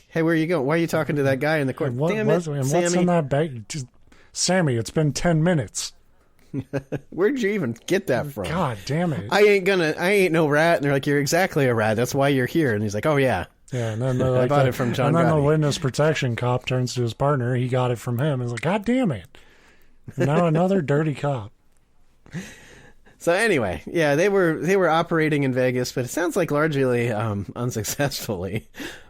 hey, where are you going? Why are you talking to that guy in the court? Damn it, Sammy. What's in that bag? Sammy, it's been 10 minutes. Where'd you even get that from? God damn it. I ain't no rat. And they're like, you're exactly a rat. That's why you're here. And he's like, oh, yeah. Yeah, and then like, I bought it from John And then Gotti. the witness protection cop turns to his partner. He got it from him. And he's like, God damn it. And now another dirty cop. So anyway, yeah, they were operating in Vegas, but it sounds like largely unsuccessfully.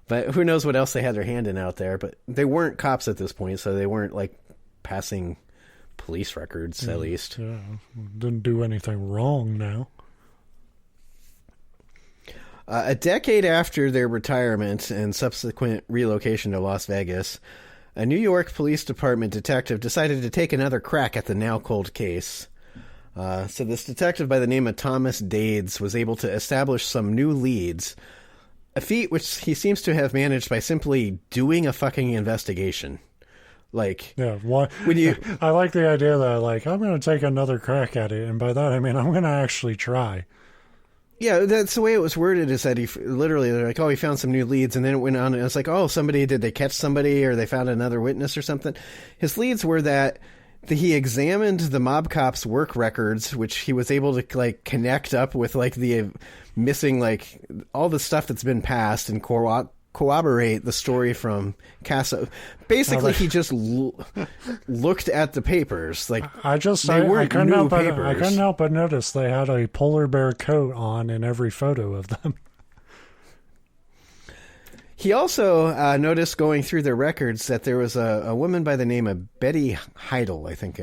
But who knows what else they had their hand in out there. But they weren't cops at this point, so they weren't like passing police records, at least. Yeah, didn't do anything wrong now. A decade after their retirement and subsequent relocation to Las Vegas, a New York Police Department detective decided to take another crack at the now cold case. So this detective by the name of Thomas Dades was able to establish some new leads, a feat which he seems to have managed by simply doing a fucking investigation. Like, yeah, I like the idea that, like, I'm going to take another crack at it, and by that I mean I'm going to actually try. Yeah, that's the way it was worded, is that they're like, oh, he found some new leads, and then it went on, and it's like, oh, did they catch somebody, or they found another witness or something? His leads were that he examined the mob cops' work records, which he was able to like connect up with like the missing, like all the stuff that's been passed and corroborate the story from Casa. Basically, he just looked at the papers. Like I couldn't help but notice they had a polar bear coat on in every photo of them. He also noticed going through their records that there was a woman by the name of Betty Heidel, I think,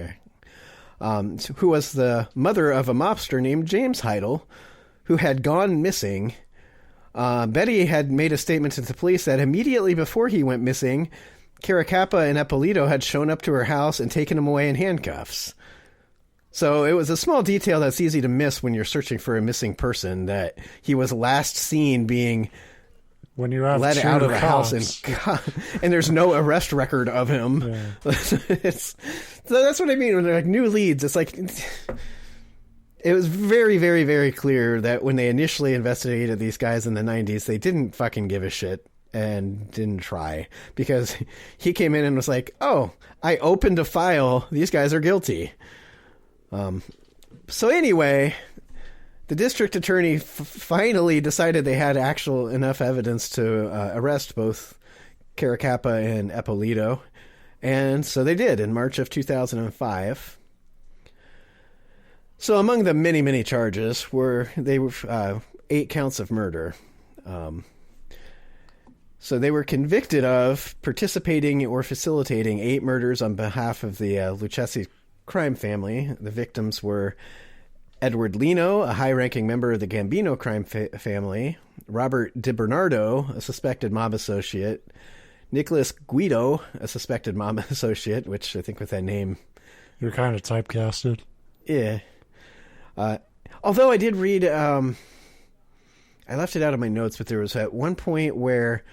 who was the mother of a mobster named James Heidel, who had gone missing. Betty had made a statement to the police that immediately before he went missing, Caracappa and Eppolito had shown up to her house and taken him away in handcuffs. So it was a small detail that's easy to miss when you're searching for a missing person, that he was last seen being when you have let out of the cops. house, and there's no arrest record of him. Yeah. So that's what I mean when they're like new leads. It's like it was very, very, very clear that when they initially investigated these guys in the 90s, they didn't fucking give a shit and didn't try, because he came in and was like, "Oh, I opened a file. These guys are guilty." So anyway, the district attorney finally decided they had actual enough evidence to arrest both Caracappa and Eppolito. And so they did in March of 2005. So among the many, many charges were 8 counts of murder. So they were convicted of participating or facilitating 8 murders on behalf of the Lucchesi crime family. The victims were Edward Lino, a high-ranking member of the Gambino crime family, Robert DiBernardo, a suspected mob associate, Nicholas Guido, a suspected mob associate, which I think with that name... You're kind of typecasted. Yeah. Although I did read... I left it out of my notes, but there was at one point where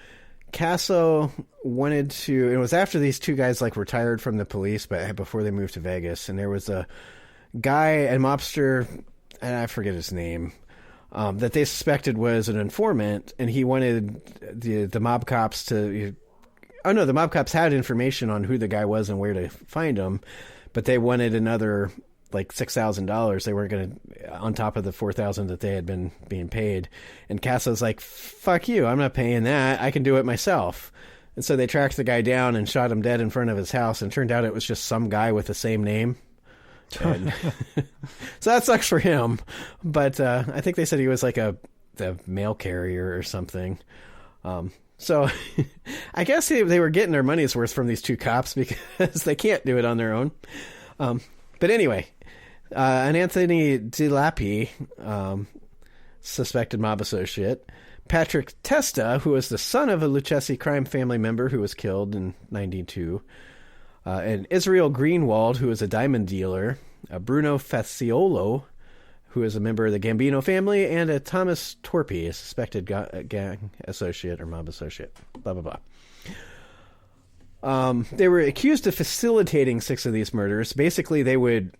Casso wanted to... It was after these 2 guys like retired from the police, but before they moved to Vegas, and there was a guy, a mobster, and I forget his name, that they suspected was an informant, and he wanted the mob cops to... Oh, no, the mob cops had information on who the guy was and where to find him, but they wanted another, like, $6,000. They weren't going to... On top of the $4,000 that they had been being paid. And Casso's like, "Fuck you, I'm not paying that. I can do it myself." And so they tracked the guy down and shot him dead in front of his house, and it turned out it was just some guy with the same name. And so that sucks for him, but I think they said he was like the mail carrier or something. So I guess they were getting their money's worth from these 2 cops, because they can't do it on their own. But anyway, an Anthony DiLappi, suspected mob associate, Patrick Testa, who was the son of a Lucchesi crime family member who was killed in 92, and Israel Greenwald, who was a diamond dealer, Bruno Faciolo, who is a member of the Gambino family, and a Thomas Torpy, a suspected gang associate or mob associate, blah, blah, blah. They were accused of facilitating 6 of these murders. Basically, they would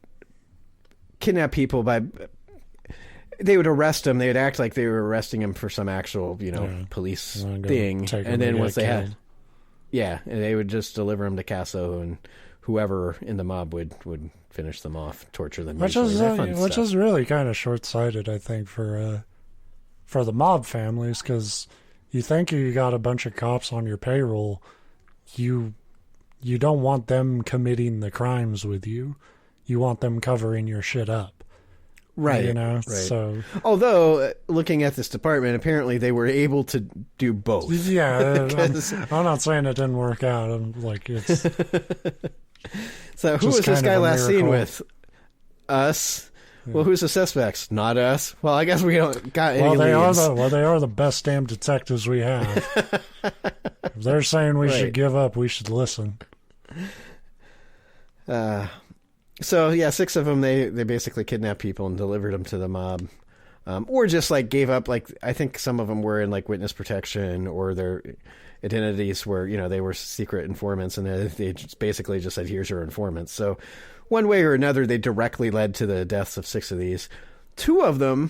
kidnap people they would arrest them. They would act like they were arresting them for some actual, police thing. And then once they had... Yeah, and they would just deliver them to Casso, and whoever in the mob would finish them off, torture them. Which is really kind of short-sighted, I think, for the mob families, because you think you got a bunch of cops on your payroll, you don't want them committing the crimes with you. You want them covering your shit up. Right. Right. So, although looking at this department, apparently they were able to do both. Yeah, I'm not saying it didn't work out. I'm like, it's. So who was this guy last seen with? Us. Yeah. Well, who's the suspects? Not us. Well, I guess we don't got any leads. They are the best damn detectives we have. If they're saying we should give up, we should listen. So, yeah, 6 of them, they basically kidnapped people and delivered them to the mob. Or just, like, gave up, like, I think some of them were in, like, witness protection, or their identities were, they were secret informants, and they just basically just said, "Here's your informants." So, one way or another, they directly led to the deaths of 6 of these. 2 of them,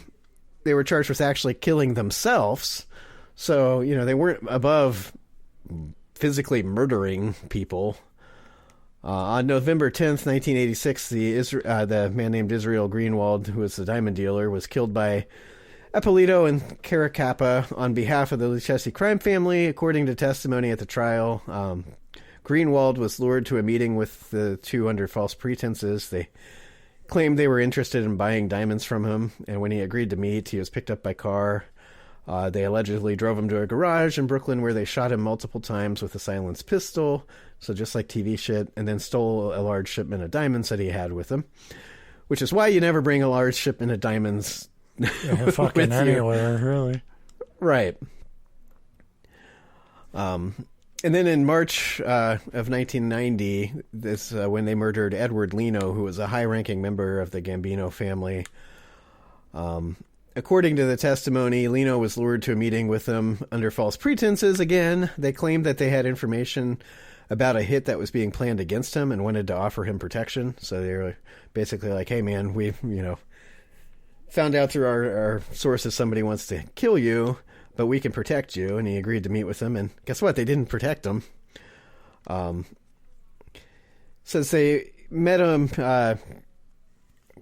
they were charged with actually killing themselves. So, they weren't above physically murdering people. On November 10th, 1986, the man named Israel Greenwald, who was the diamond dealer, was killed by Eppolito and Caracappa on behalf of the Lucchesi crime family. According to testimony at the trial, Greenwald was lured to a meeting with the 2 under false pretenses. They claimed they were interested in buying diamonds from him, and when he agreed to meet, he was picked up by car. They allegedly drove him to a garage in Brooklyn where they shot him multiple times with a silenced pistol, so just like TV shit, and then stole a large shipment of diamonds that he had with him, which is why you never bring a large shipment of diamonds fucking anywhere, really. Right. And then in March of 1990, this when they murdered Edward Lino, who was a high-ranking member of the Gambino family. According to the testimony, Lino was lured to a meeting with them under false pretenses. Again, they claimed that they had information about a hit that was being planned against him and wanted to offer him protection. So they were basically like, hey, man, we found out through our sources somebody wants to kill you, but we can protect you. And he agreed to meet with them. And guess what? They didn't protect him. Since they met him...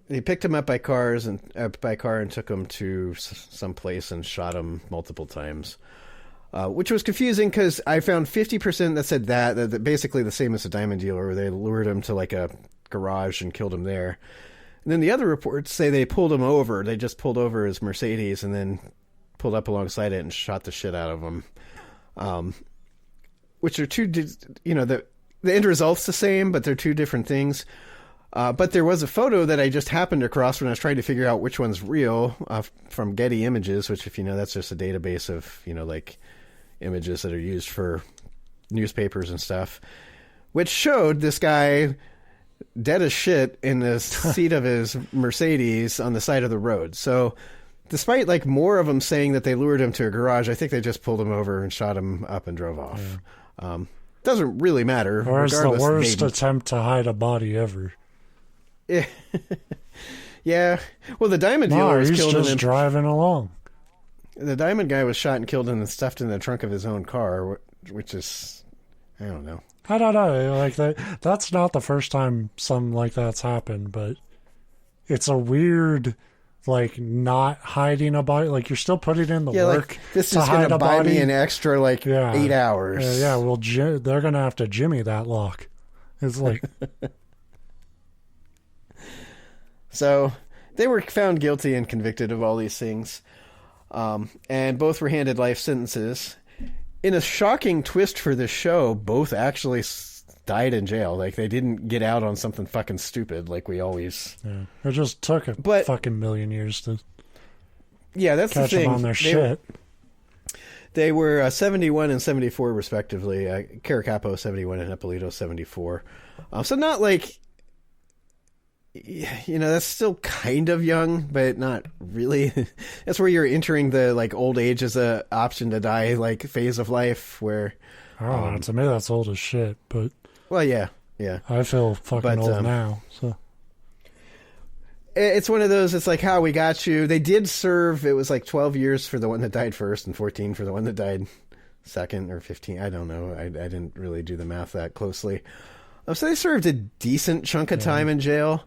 They picked him up by car and took him to some place and shot him multiple times, which was confusing because I found 50% that said that basically the same as a diamond dealer, where they lured him to like a garage and killed him there. And then the other reports say they pulled him over. They just pulled over his Mercedes and then pulled up alongside it and shot the shit out of him. Which are two, the end result's the same, but they're two different things. But there was a photo that I just happened across when I was trying to figure out which one's real from Getty Images, which, if you know, that's just a database of, like images that are used for newspapers and stuff, which showed this guy dead as shit in the seat of his Mercedes on the side of the road. So despite like more of them saying that they lured him to a garage, I think they just pulled him over and shot him up and drove off. Yeah. Doesn't really matter. Or it's the worst attempt to hide a body ever. Yeah. Yeah. Well, the diamond dealer was killed just driving along. The diamond guy was shot and killed and stuffed in the trunk of his own car, which is, I don't know. I don't know. Like that's not the first time something like that's happened, but it's a weird, like, not hiding a body. Like, you're still putting in the work. Like, this is going to buy me an extra 8 hours. Yeah. Well, they're going to have to jimmy that lock. It's like. So they were found guilty and convicted of all these things, and both were handed life sentences. In a shocking twist for this show, both actually died in jail. Like, they didn't get out on something fucking stupid like we always... Yeah. It just took a fucking million years to that's catch the thing. Them on their shit. They were 71 and 74, respectively. Caracappa 71 and Eppolito 74. So not like... that's still kind of young, but not really. That's where you're entering the old age as a option to die phase of life where to me that's old as shit, but yeah I feel fucking old now, so it's one of those. It's like, how we got you. They did serve, it was 12 years for the one that died first and 14 for the one that died second, or 15, I don't know. I didn't really do the math that closely. So they served a decent chunk of time in jail,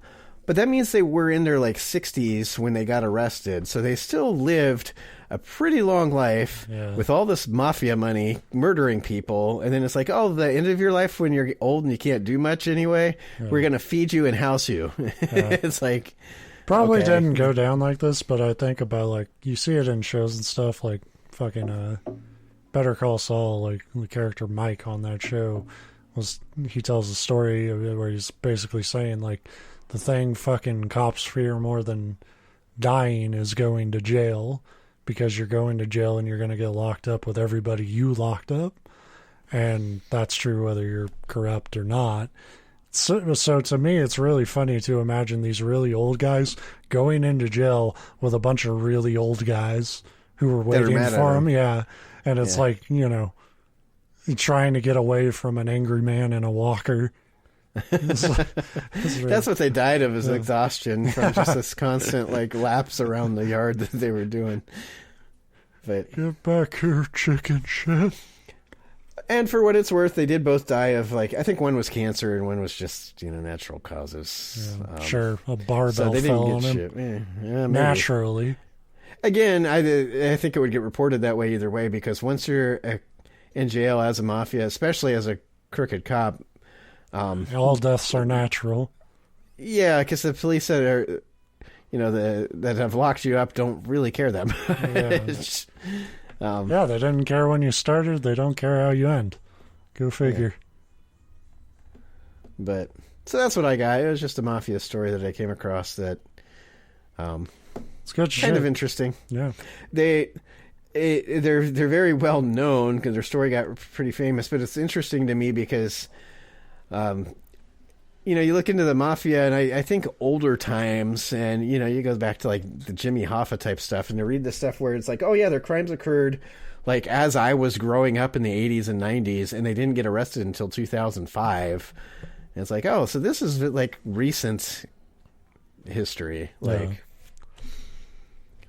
but that means they were in their 60s when they got arrested. So they still lived a pretty long life with all this mafia money, murdering people. And then it's the end of your life when you're old and you can't do much anyway, we're going to feed you and house you. It's probably didn't go down like this, but I think about you see it in shows and stuff like fucking Better Call Saul, the character Mike on that show. He tells a story where he's basically saying the thing fucking cops fear more than dying is going to jail, because you're going to jail and you're going to get locked up with everybody you locked up, and that's true whether you're corrupt or not. So to me, it's really funny to imagine these really old guys going into jail with a bunch of really old guys who were waiting for him. Yeah, and it's trying to get away from an angry man in a walker. It's that's what they died of, is exhaustion from just this constant laps around the yard that they were doing. But get back here, chicken shit. And for what it's worth, they did both die of I think one was cancer and one was just natural causes. Sure, a barbell so they didn't fell get on shit. him. Naturally. Again, I think it would get reported that way either way, because once you're in jail as a mafia, especially as a crooked cop, all deaths are natural. Yeah, because the police that are, that have locked you up don't really care that much. Yeah, they didn't care when you started. They don't care how you end. Go figure. Yeah. But so that's what I got. It was just a mafia story that I came across that it's good shit. Kind of interesting. Yeah. they're very well known because their story got pretty famous. But it's interesting to me because, you look into the mafia, and I think older times, and you go back to like the Jimmy Hoffa type stuff, and to read the stuff where it's like, oh yeah, their crimes occurred like as I was growing up in the 80s and 90s, and they didn't get arrested until 2005. And it's like, oh, so this is like recent history, like.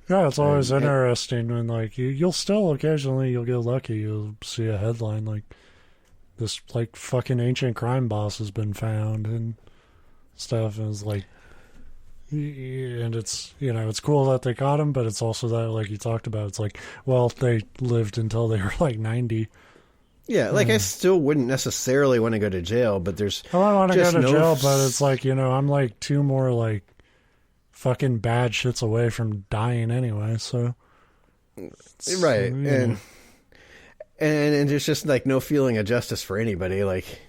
Yeah, it's always interesting when like you'll still occasionally you'll get lucky, you'll see a headline like this like fucking ancient crime boss has been found and stuff, and it's like, and it's it's cool that they caught him, but it's also that, like you talked about, it's like, well, they lived until they were like 90. Yeah, like I still wouldn't necessarily want to go to jail, but there's I want to go to jail, but it's like I'm like 2 more like fucking bad shits away from dying anyway, so right. And there's just like no feeling of justice for anybody. Like,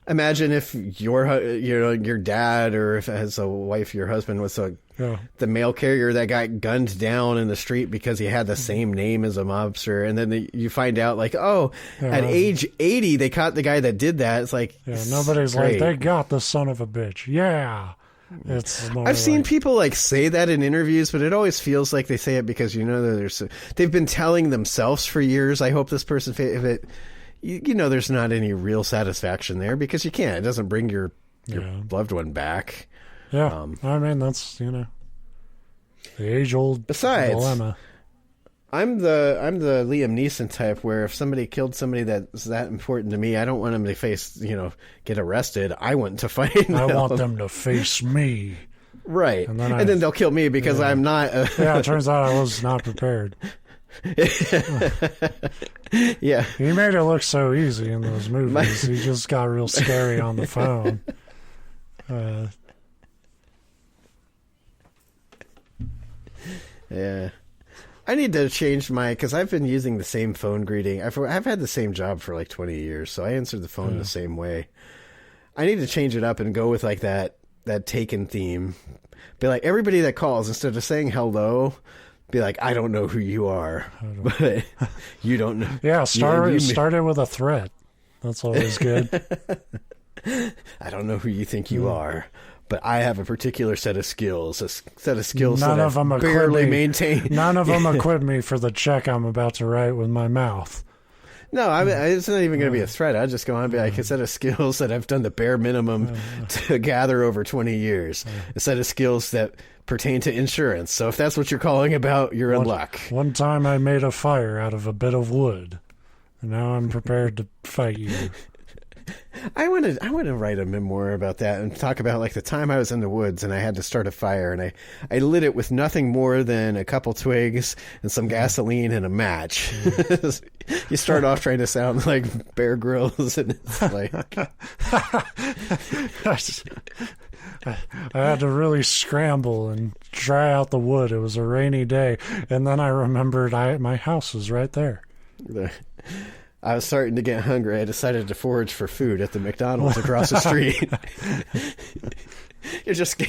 imagine if your dad, or if as a wife your husband was the mail carrier that got gunned down in the street because he had the same name as a mobster, and then you find out like, at age 80 they caught the guy that did that. It's like, nobody's like, they got the son of a bitch. I've seen people like say that in interviews, but it always feels like they say it because they've been telling themselves for years, I hope this person, if it, there's not any real satisfaction there because you can't. It doesn't bring your loved one back. Yeah, I mean that's the age-old dilemma. I'm the Liam Neeson type where if somebody killed somebody that's that important to me, I don't want them to get arrested. I want to find them. I want them to face me. Right. And then they'll kill me because I'm not. It turns out I was not prepared. Yeah. He made it look so easy in those movies. He just got real scary on the phone. Yeah. I need to change because I've been using the same phone greeting. I've had the same job for like 20 years, so I answered the phone the same way. I need to change it up and go with like that Taken theme. Be like, everybody that calls, instead of saying hello, be like, I don't know who you are, but you don't know. Yeah, started with a threat. That's always good. I don't know who you think you are, but I have a particular set of skills, None that of them I barely maintain. None of them equip me for the check I'm about to write with my mouth. No, it's not even going to be a threat. I'll just go on and be like, a set of skills that I've done the bare minimum to gather over 20 years. A set of skills that pertain to insurance. So if that's what you're calling about, you're in luck. One time I made a fire out of a bit of wood, and now I'm prepared to fight you. I want to write a memoir about that and talk about like the time I was in the woods and I had to start a fire, and I lit it with nothing more than a couple twigs and some gasoline and a match. You start off trying to sound like Bear Grylls, and it's like I had to really scramble and dry out the wood. It was a rainy day, and then I remembered my house was right there. I was starting to get hungry. I decided to forage for food at the McDonald's across the street. You're just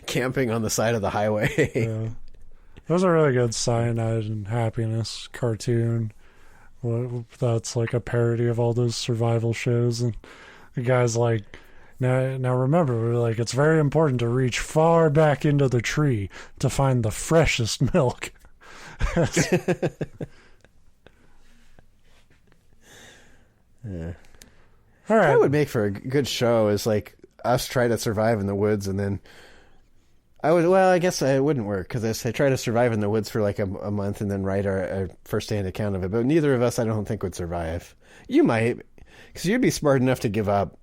camping on the side of the highway. Yeah. That was a really good Cyanide and Happiness cartoon. That's like a parody of all those survival shows. And the guy's like, now remember, like, it's very important to reach far back into the tree to find the freshest milk. Yeah. All right. That would make for a good show, is like us try to survive in the woods, and then I guess it wouldn't work because I try to survive in the woods for like a month and then write a first-hand account of it. But neither of us, I don't think, would survive. You might, because you'd be smart enough to give up.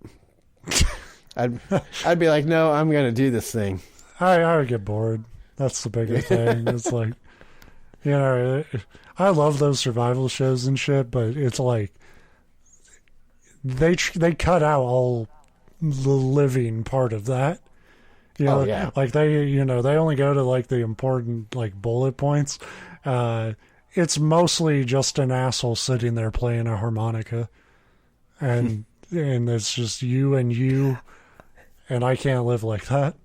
I'd be like, no, I'm going to do this thing. I would get bored. That's the bigger thing. It's like, I love those survival shows and shit, but it's like, they cut out all the living part of that. Like they only go to like the important like bullet points. It's mostly just an asshole sitting there playing a harmonica, and it's just you, and I can't live like that.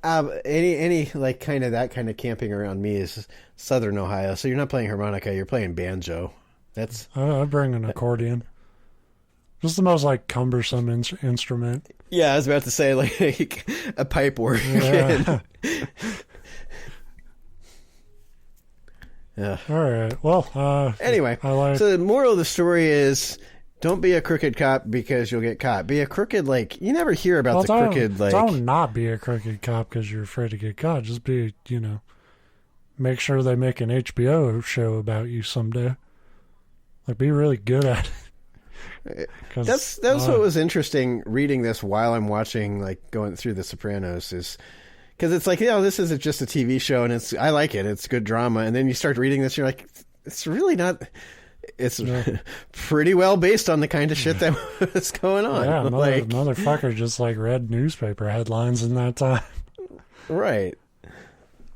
Any like kind of that kind of camping around me is Southern Ohio. So you're not playing harmonica, you're playing banjo. That's I bring an accordion. Just the most like cumbersome instrument. yeah. I was about to say like a pipe organ. Yeah. Yeah. All right. Well. Anyway, so the moral of the story is: don't be a crooked cop because you'll get caught. Be a crooked like you never hear about the crooked like. Don't not be a crooked cop because you're afraid to get caught. Just be make sure they make an HBO show about you someday. Like be really good at it. That's what was interesting reading this while I'm watching like going through The Sopranos is. Because it's like, this isn't just a TV show, and I like it. It's good drama. And then you start reading this, you're like, it's really not. It's pretty well based on the kind of shit that was going on. Yeah, motherfucker just like read newspaper headlines in that time. Right.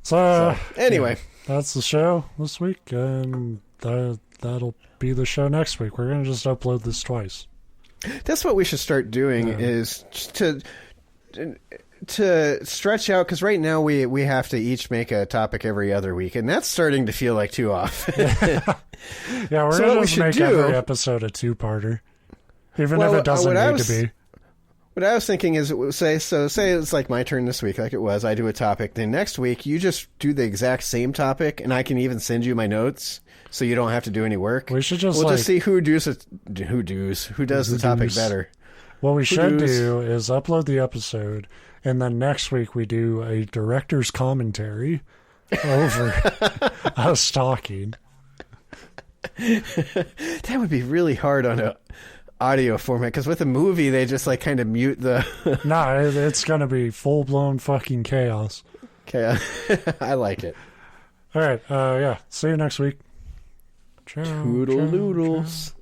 So anyway, that's the show this week, and that'll be the show next week. We're gonna just upload this twice. That's what we should start doing is just to stretch out, because right now we have to each make a topic every other week, and that's starting to feel like too often. Yeah, we're going to make every episode a two-parter, even if it doesn't need to be. What I was thinking is, say it's like my turn this week, like it was. I do a topic, then next week you just do the exact same topic, and I can even send you my notes, so you don't have to do any work. We should just just see who does the topic better. What we should do is upload the episode, and then next week we do a director's commentary over us talking. That would be really hard on a audio format, because with a movie they just like kind of mute the. Nah, it's gonna be full blown fucking chaos. Okay, I like it. All right, see you next week. Ciao, Toodle noodles.